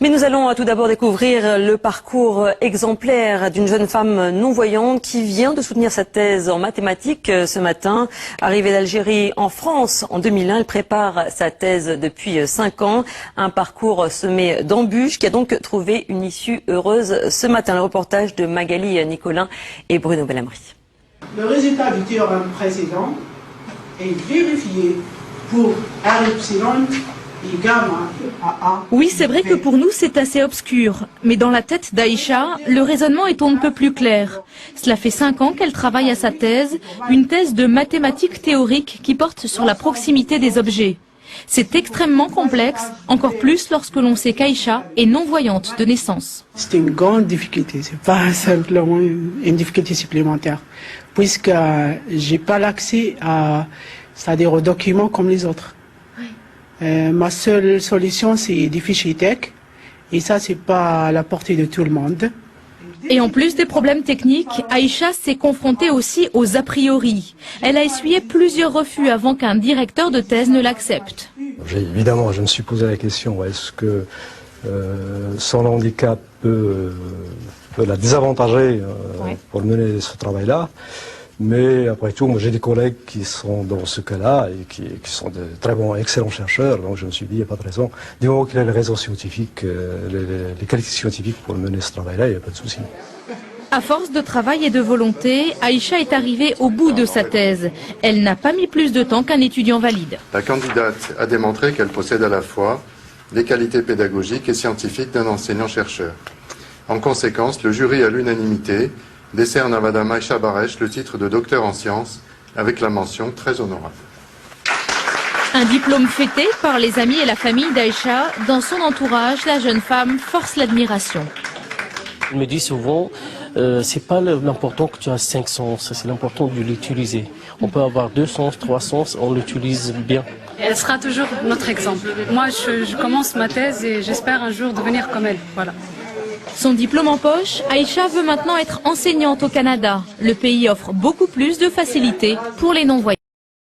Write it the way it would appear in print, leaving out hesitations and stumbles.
Mais nous allons tout d'abord découvrir le parcours exemplaire d'une jeune femme non-voyante qui vient de soutenir sa thèse en mathématiques ce matin. Arrivée d'Algérie en France en 2001, elle prépare sa thèse depuis 5 ans. Un parcours semé d'embûches qui a donc trouvé une issue heureuse ce matin. Le reportage de Magali Nicolin et Bruno Bellamri. Le résultat du théorème précédent est vérifié pour R epsilon et gamma à A. Oui, c'est vrai que pour nous c'est assez obscur, mais dans la tête d'Aïcha, le raisonnement est on ne peut plus clair. Cela fait 5 ans qu'elle travaille à sa thèse, une thèse de mathématiques théoriques qui porte sur la proximité des objets. C'est extrêmement complexe, encore plus lorsque l'on sait qu'Aïcha est non-voyante de naissance. C'est une grande difficulté, c'est pas simplement une difficulté supplémentaire, puisque j'ai pas l'accès à, c'est-à-dire aux documents comme les autres. Ma seule solution, c'est des fichiers tech, et ça, c'est pas à la portée de tout le monde. Et en plus des problèmes techniques, Aïcha s'est confrontée aussi aux a priori. Elle a essuyé plusieurs refus avant qu'un directeur de thèse ne l'accepte. Évidemment, je me suis posé la question, est-ce que son handicap peut la désavantager pour mener ce travail-là? Mais après tout, moi j'ai des collègues qui sont dans ce cas-là et qui sont de très bons, excellents chercheurs. Donc je me suis dit, il n'y a pas de raison. Du moment qu'il a les raisons scientifiques, les qualités scientifiques pour mener ce travail-là, il n'y a pas de souci. À force de travail et de volonté, Aïcha est arrivée au bout de sa thèse. Elle n'a pas mis plus de temps qu'un étudiant valide. La candidate a démontré qu'elle possède à la fois les qualités pédagogiques et scientifiques d'un enseignant-chercheur. En conséquence, le jury à l'unanimité décerne à Madame Aïcha Baresh le titre de docteur en sciences avec la mention très honorable. Un diplôme fêté par les amis et la famille d'Aïcha. Dans son entourage, la jeune femme force l'admiration. Elle me dit souvent, c'est pas l'important que tu as 5 sens, c'est l'important de l'utiliser. On peut avoir 2 sens, 3 sens, on l'utilise bien. Elle sera toujours notre exemple. Moi, je commence ma thèse et j'espère un jour devenir comme elle. Voilà. Son diplôme en poche, Aïcha veut maintenant être enseignante au Canada. Le pays offre beaucoup plus de facilités pour les non-voyants.